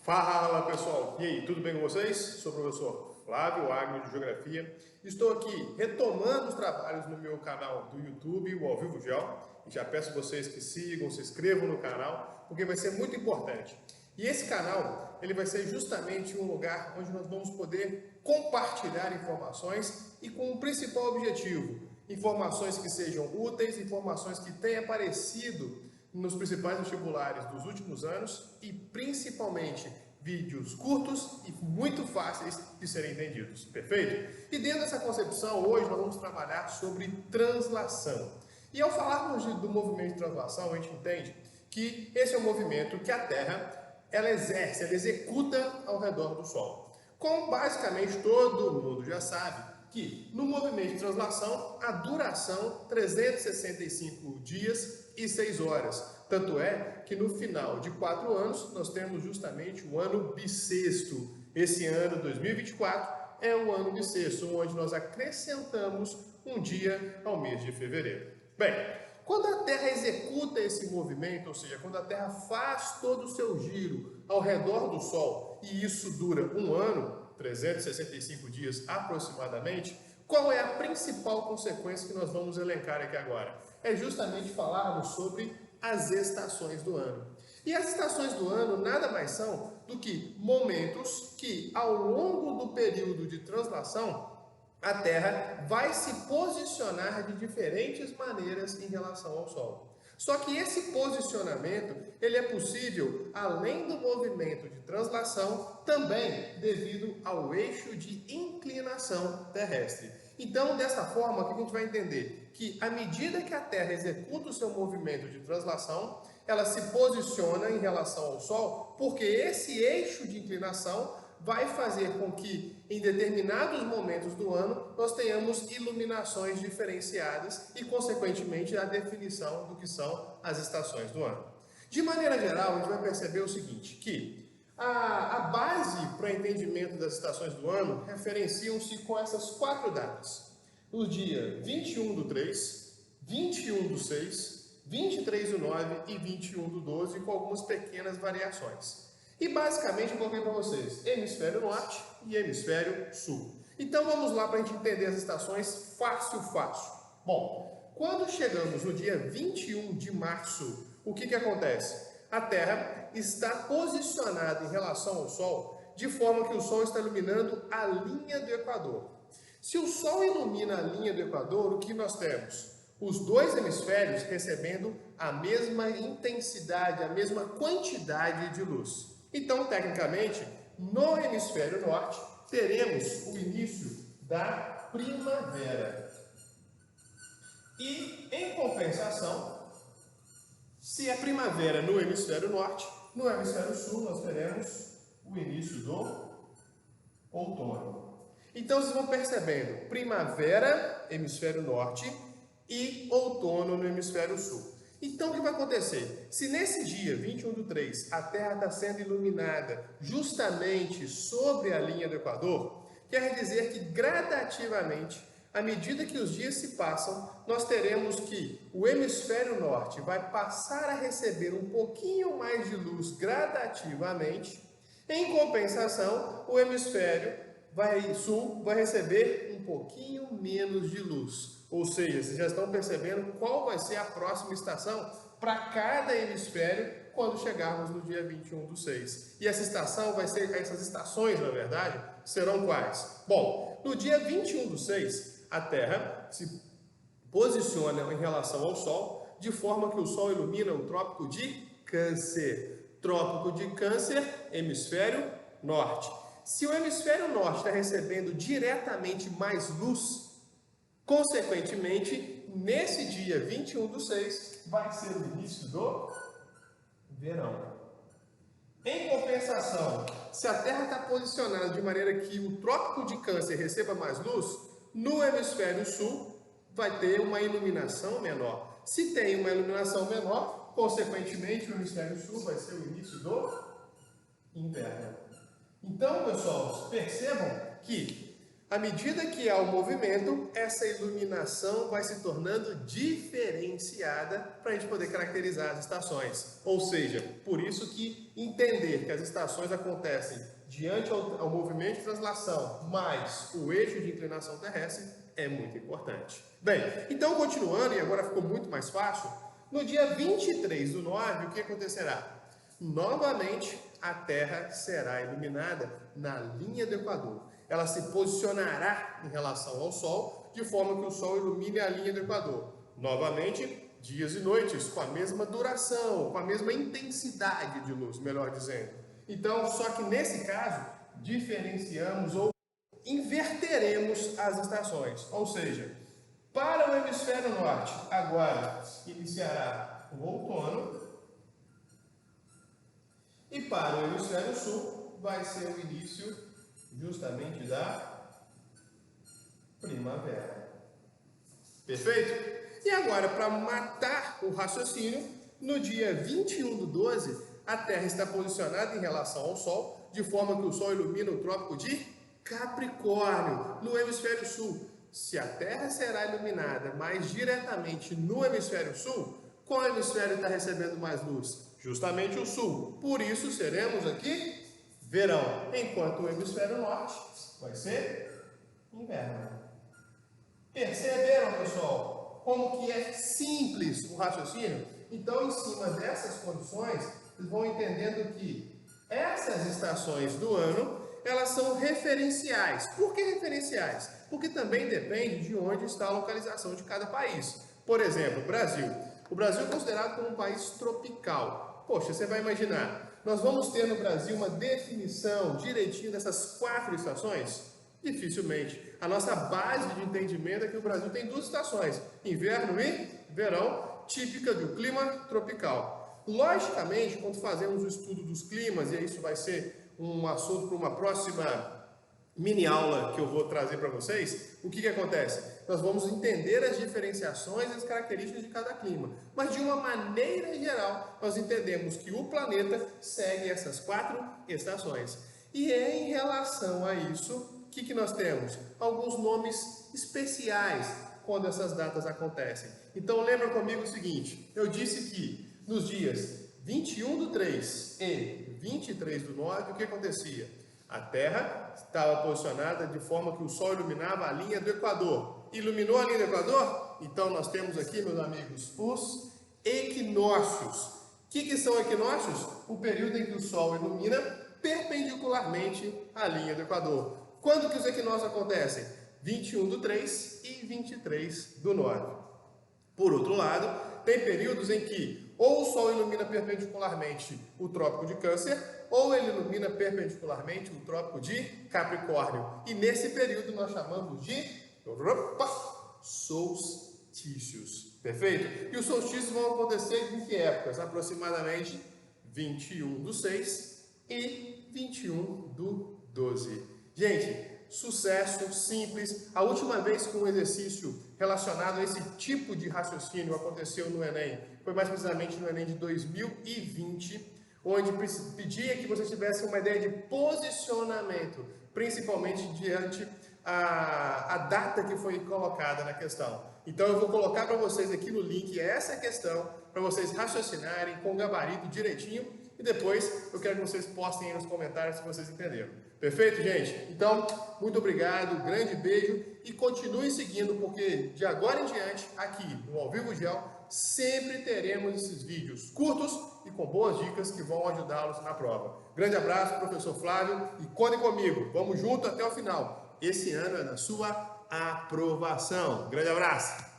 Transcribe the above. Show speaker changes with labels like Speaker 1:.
Speaker 1: Fala pessoal, e aí, tudo bem com vocês? Sou o professor Flávio Agno de Geografia. Estou aqui retomando os trabalhos no meu canal do YouTube, o Ao Vivo Geo. E já peço a vocês que sigam, se inscrevam no canal, porque vai ser muito importante. E esse canal, ele vai ser justamente um lugar onde nós vamos poder compartilhar informações e com o principal objetivo, informações que sejam úteis, informações que tenham aparecido nos principais vestibulares dos últimos anos e principalmente vídeos curtos e muito fáceis de serem entendidos, perfeito? E dentro dessa concepção, hoje nós vamos trabalhar sobre translação. E ao falarmos do movimento de translação, a gente entende que esse é um movimento que a Terra ela executa ao redor do Sol. Como basicamente todo mundo já sabe, que no movimento de translação, a duração 365 dias e 6 horas. Tanto é que no final de 4 anos, nós temos justamente o ano bissexto. Esse ano, 2024, é o ano bissexto, onde nós acrescentamos um dia ao mês de fevereiro. Bem, quando a Terra executa esse movimento, ou seja, quando a Terra faz todo o seu giro ao redor do Sol, e isso dura um ano, 365 dias aproximadamente, qual é a principal consequência que nós vamos elencar aqui agora? É justamente falarmos sobre as estações do ano. E as estações do ano nada mais são do que momentos que, ao longo do período de translação, a Terra vai se posicionar de diferentes maneiras em relação ao Sol. Só que esse posicionamento, ele é possível, além do movimento de translação, também devido ao eixo de inclinação terrestre. Então, dessa forma, o que a gente vai entender? Que à medida que a Terra executa o seu movimento de translação, ela se posiciona em relação ao Sol, porque esse eixo de inclinação vai fazer com que, em determinados momentos do ano, nós tenhamos iluminações diferenciadas e, consequentemente, a definição do que são as estações do ano. De maneira geral, a gente vai perceber o seguinte, que a base para o entendimento das estações do ano referenciam-se com essas 4 datas. No dia 21/3, 21/6, 23/9 e 21/12, com algumas pequenas variações. E basicamente eu coloquei para vocês hemisfério norte e hemisfério sul. Então vamos lá para a gente entender as estações fácil. Bom, quando chegamos no dia 21 de março, o que acontece? A Terra está posicionada em relação ao Sol de forma que o Sol está iluminando a linha do Equador. Se o Sol ilumina a linha do Equador, o que nós temos? Os dois hemisférios recebendo a mesma intensidade, a mesma quantidade de luz. Então, tecnicamente, no hemisfério norte, teremos o início da primavera. E, em compensação, se é primavera no hemisfério norte, no hemisfério sul nós teremos o início do outono. Então, vocês vão percebendo, primavera, hemisfério norte, e outono no hemisfério sul. Então, o que vai acontecer? Se nesse dia, 21/3, a Terra está sendo iluminada justamente sobre a linha do Equador, quer dizer que gradativamente, à medida que os dias se passam, nós teremos que o hemisfério norte vai passar a receber um pouquinho mais de luz gradativamente, em compensação, o hemisfério sul vai receber um pouquinho menos de luz. Ou seja, vocês já estão percebendo qual vai ser a próxima estação para cada hemisfério quando chegarmos no dia 21/6. E essa estação vai ser, essas estações, na verdade, serão quais? Bom, no dia 21/6, a Terra se posiciona em relação ao Sol, de forma que o Sol ilumina o Trópico de Câncer. Trópico de Câncer, hemisfério norte. Se o hemisfério norte está recebendo diretamente mais luz, consequentemente, nesse dia 21/6, vai ser o início do verão. Em compensação, se a Terra está posicionada de maneira que o Trópico de Câncer receba mais luz, no hemisfério sul vai ter uma iluminação menor. Se tem uma iluminação menor, consequentemente, o hemisfério sul vai ser o início do inverno. Então, pessoal, percebam que À medida que há o movimento, essa iluminação vai se tornando diferenciada para a gente poder caracterizar as estações. Ou seja, por isso que entender que as estações acontecem diante ao movimento de translação mais o eixo de inclinação terrestre é muito importante. Bem, então continuando, e agora ficou muito mais fácil, no dia 23/9, o que acontecerá? Novamente, a Terra será iluminada na linha do Equador. Ela se posicionará em relação ao Sol, de forma que o Sol ilumine a linha do Equador. Novamente, dias e noites com a mesma duração, com a mesma intensidade de luz, melhor dizendo. Então, só que nesse caso, diferenciamos ou inverteremos as estações. Ou seja, para o hemisfério norte, agora iniciará o outono, e para o hemisfério sul, vai ser o início justamente da primavera. Perfeito? E agora, para matar o raciocínio, no dia 21/12, a Terra está posicionada em relação ao Sol, de forma que o Sol ilumina o trópico de Capricórnio, no hemisfério sul. Se a Terra será iluminada mais diretamente no hemisfério sul, qual hemisfério está recebendo mais luz? Justamente o sul. Por isso, seremos aqui verão, enquanto o hemisfério norte vai ser inverno. Perceberam, pessoal, como que é simples o raciocínio? Então, em cima dessas condições, vocês vão entendendo que essas estações do ano, elas são referenciais. Por que referenciais? Porque também depende de onde está a localização de cada país. Por exemplo, Brasil. O Brasil é considerado como um país tropical. Poxa, você vai imaginar, nós vamos ter no Brasil uma definição direitinho dessas 4 estações? Dificilmente. A nossa base de entendimento é que o Brasil tem 2 estações, inverno e verão, típica do clima tropical. Logicamente, quando fazemos o estudo dos climas, e isso vai ser um assunto para uma próxima mini aula que eu vou trazer para vocês, o que acontece? Nós vamos entender as diferenciações e as características de cada clima. Mas de uma maneira geral, nós entendemos que o planeta segue essas 4 estações. E em relação a isso, o que nós temos? Alguns nomes especiais quando essas datas acontecem. Então lembra comigo o seguinte, eu disse que nos dias 21/3 e 23/9, o que acontecia? A Terra estava posicionada de forma que o Sol iluminava a linha do Equador. Iluminou a linha do Equador? Então nós temos aqui, meus amigos, os equinócios. O que são equinócios? O período em que o Sol ilumina perpendicularmente à linha do Equador. Quando que os equinócios acontecem? 21/3 e 23/9. Por outro lado, tem períodos em que ou o Sol ilumina perpendicularmente o Trópico de Câncer, ou ele ilumina perpendicularmente o Trópico de Capricórnio. E nesse período nós chamamos de solstícios. Perfeito? E os solstícios vão acontecer em que épocas? Aproximadamente 21/6 e 21/12. Gente, sucesso, simples. A última vez que um exercício relacionado a esse tipo de raciocínio aconteceu no Enem foi mais precisamente no Enem de 2020, onde pedia que vocês tivessem uma ideia de posicionamento, principalmente diante a data que foi colocada na questão. Então eu vou colocar para vocês aqui no link essa questão, para vocês raciocinarem com o gabarito direitinho, e depois eu quero que vocês postem aí nos comentários se vocês entenderam. Perfeito, gente? Então, muito obrigado, grande beijo e continue seguindo, porque de agora em diante, aqui no Ao Vivo Gel, sempre teremos esses vídeos curtos e com boas dicas que vão ajudá-los na prova. Grande abraço, professor Flávio, e contem comigo. Vamos junto até o final. Esse ano é da sua aprovação. Grande abraço!